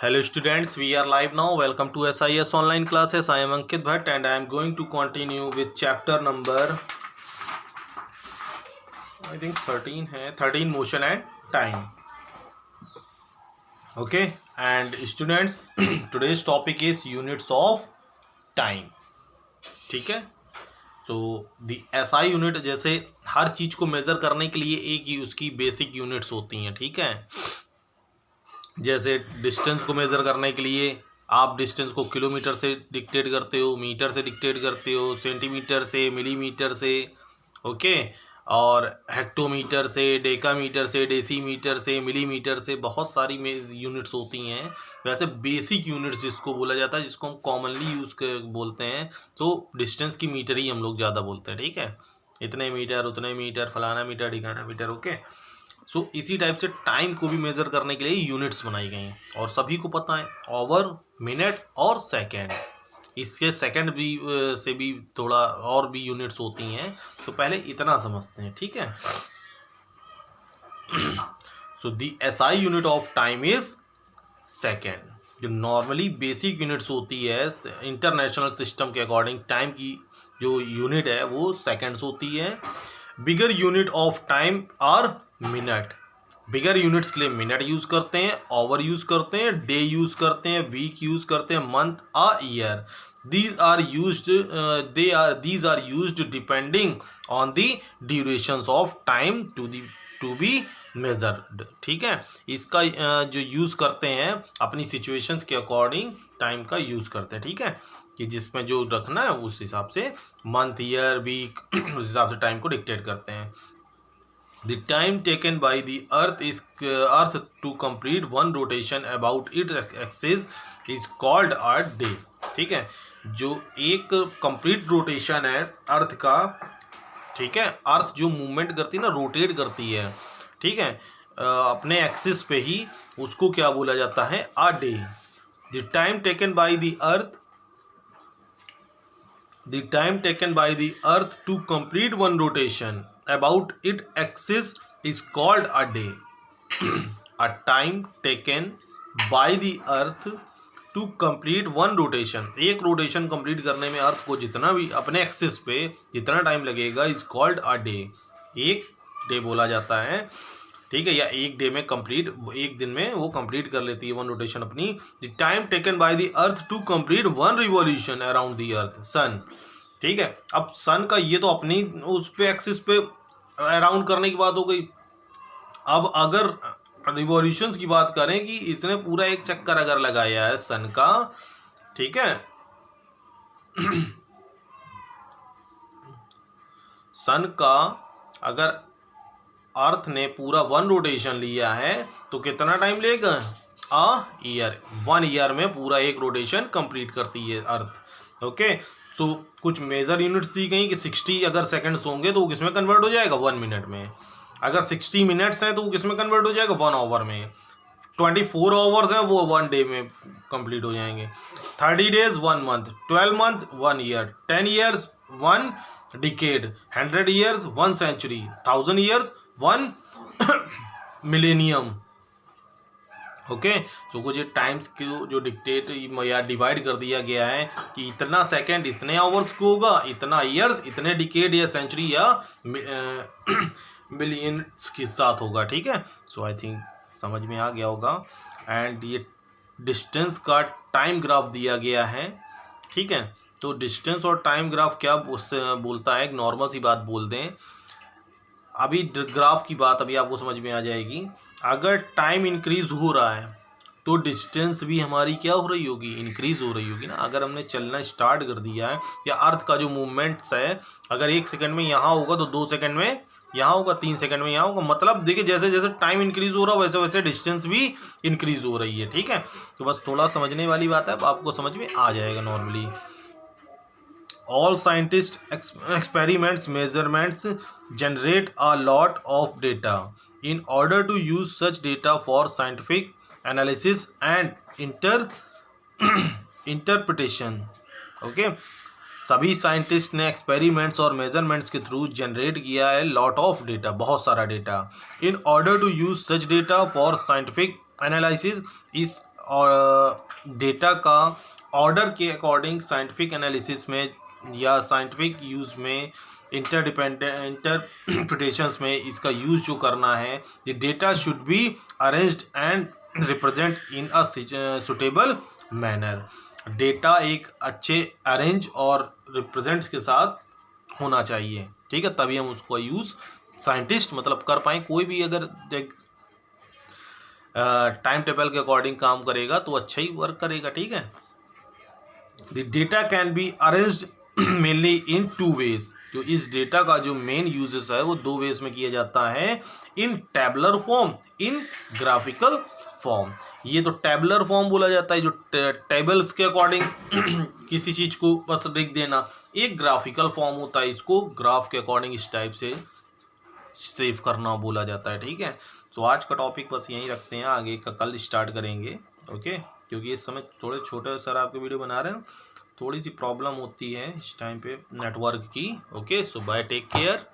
Hello students, we are live now. Welcome to SIS online classes. I am Ankit Bhatt and I am going to continue with chapter number I think 13 है 13 motion and time. Okay, and students today's topic is units of time. ठीक है, तो दी SI unit जैसे हर चीज को major करने के लिए एक ही उसकी बेसिक यूनिट्स होती हैं. ठीक है, जैसे डिस्टेंस को मेज़र करने के लिए आप डिस्टेंस को किलोमीटर से डिक्टेट करते हो, मीटर से डिक्टेट करते हो, सेंटीमीटर से, मिलीमीटर से, ओके, और हेक्टोमीटर से, डेकामीटर से, डेसीमीटर से, मिलीमीटर से, बहुत सारी यूनिट्स होती हैं. वैसे बेसिक यूनिट्स जिसको बोला जाता है, जिसको हम कॉमनली यूज़ बोलते हैं, तो डिस्टेंस की मीटर ही हम लोग ज़्यादा बोलते हैं. ठीक है, इतने मीटर, उतने मीटर, फलाना मीटर, ढिकाना मीटर. ओके, सो इसी टाइप से टाइम को भी मेज़र करने के लिए यूनिट्स बनाई गई हैं और सभी को पता है आवर, मिनट और सेकंड. इसके सेकंड भी से भी थोड़ा और भी यूनिट्स होती हैं, तो पहले इतना समझते हैं. ठीक है, so the SI unit of time is second. जो नॉर्मली बेसिक यूनिट्स होती है इंटरनेशनल सिस्टम के अकॉर्डिंग, टाइम की जो यूनिट है वो सेकंड्स होती है. Bigger unit of time are minute. Bigger units के लिए मिनट यूज करते हैं, आवर यूज करते हैं, डे यूज करते हैं, वीक यूज करते हैं, मंथ आ year. these are used these are used depending on the durations of time to be measured. ठीक है, इसका जो यूज करते हैं अपनी सिचुएशंस के अकॉर्डिंग टाइम का यूज करते हैं. ठीक है, कि जिसमें जो रखना है उस हिसाब से मंथ, ईयर, वीक उस हिसाब से टाइम को डिक्टेट करते हैं. The time taken by the Earth to complete one rotation about its axis is called a day. ठीक है, जो एक कंप्लीट रोटेशन है अर्थ का, ठीक है, अर्थ जो मूवमेंट करती है ना, रोटेट करती है, ठीक है, अपने एक्सिस पे ही, उसको क्या बोला जाता है? A day. The time taken by the earth to complete one rotation about its axis is called a day. A time taken by the earth to complete one rotation, एक रोटेशन कंप्लीट करने में अर्थ को जितना भी अपने axis पे जितना time लगेगा इज कॉल्ड अ डे. एक डे बोला जाता है. ठीक है, या एक डे में कंप्लीट, एक दिन में वो कंप्लीट कर लेती है वन रोटेशन अपनी. The time taken by the earth to complete one revolution around the earth sun. ठीक है, अब सन का ये तो अपनी उस पे एक्सिस पे अराउंड करने की बात हो गई. अब अगर रिवॉल्यूशंस की बात करें कि इसने पूरा एक चक्कर अगर लगाया है सन का, ठीक है, सन का अगर अर्थ ने पूरा वन रोटेशन लिया है तो कितना टाइम लेगा? A year. 1 ईयर में पूरा एक रोटेशन कंप्लीट करती है अर्थ. ओके, सो कुछ मेजर यूनिट्स दी गई कि 60 अगर सेकंड्स होंगे तो वो किसमें कन्वर्ट हो जाएगा? 1 मिनट में. अगर 60 मिनट्स हैं तो वो किसमें कन्वर्ट हो जाएगा? 1 आवर में. 24 आवर्स हैं वो 1 डे में कंप्लीट हो जाएंगे. 30 days 1 month, 12 month 1 year, 10 years 1 decade, 100 years 1 century, 1000 years 1 millennium. Okay, so कुछ टाइम्स को जो डिक्टेट या डिवाइड कर दिया गया है कि इतना सेकंड इतने आवर्स को होगा, इतना ईयर्स इतने डिकेड या सेंचुरी या मिलियंस के साथ होगा. ठीक है, सो आई थिंक समझ में आ गया होगा. एंड ये डिस्टेंस का टाइम ग्राफ दिया गया है. ठीक है, तो डिस्टेंस और टाइम ग्राफ क्या बोलता है? एक नॉर्मल सी बात बोल दें. अभी ग्राफ की बात अभी आपको समझ में आ जाएगी. अगर टाइम इंक्रीज हो रहा है तो डिस्टेंस भी हमारी क्या हो रही होगी? इंक्रीज हो रही होगी ना. अगर हमने चलना स्टार्ट कर दिया है, या अर्थ का जो मूवमेंट्स है अगर 1 सेकंड में यहाँ होगा तो 2 सेकंड में यहाँ होगा, 3 सेकंड में यहाँ होगा. मतलब देखिए जैसे जैसे टाइम इंक्रीज हो रहा है वैसे वैसे डिस्टेंस भी इंक्रीज हो रही है. ठीक है, तो बस थोड़ा समझने वाली बात है, आपको समझ में आ जाएगा normally. All scientists experiments measurements generate a lot of data. In order to use such data for scientific analysis and interpretation. Okay, सभी साइंटिस्ट ने एक्सपेरिमेंट्स और मेजरमेंट्स के थ्रू जनरेट किया है लॉट ऑफ डेटा, बहुत सारा data. In order to use such data for scientific analysis इस और डेटा का ऑर्डर के अकॉर्डिंग साइंटिफिक एनालिसिस में या साइंटिफिक यूज़ में इंटरप्रिटेशंस में इसका यूज़ जो करना है, the data should be arranged and represent in a suitable manner. Data एक अच्छे अरेंज और रिप्रेजेंट्स के साथ होना चाहिए, ठीक है, तभी हम उसको यूज़ साइंटिस्ट मतलब कर पाए। कोई भी अगर टाइम टेबल के अकॉर्डिंग काम करेगा तो अच्छा ही वर्क करेगा, ठीक है। The data can be arranged mainly in 2 ways. तो इस डेटा का जो मेन यूजेस है वो 2 वेज में किया जाता है, इन टैबुलर फॉर्म, इन ग्राफिकल फॉर्म। ये तो टैबुलर फॉर्म बोला जाता है, जो टेबल्स के अकॉर्डिंग किसी चीज को बस लिख देना। एक ग्राफिकल फॉर्म होता है, इसको ग्राफ के अकॉर्डिंग इस टाइप से सेव करना बोला जाता है, ठीक है। तो आज का टॉपिक बस यहीं रखते हैं, आगे का कल स्टार्ट करेंगे, ओके। क्योंकि इस समय थोड़े छोटे सर आपके वीडियो बना रहे हैं, थोड़ी सी प्रॉब्लम होती है इस टाइम पे नेटवर्क की, ओके। सो बाय, टेक केयर।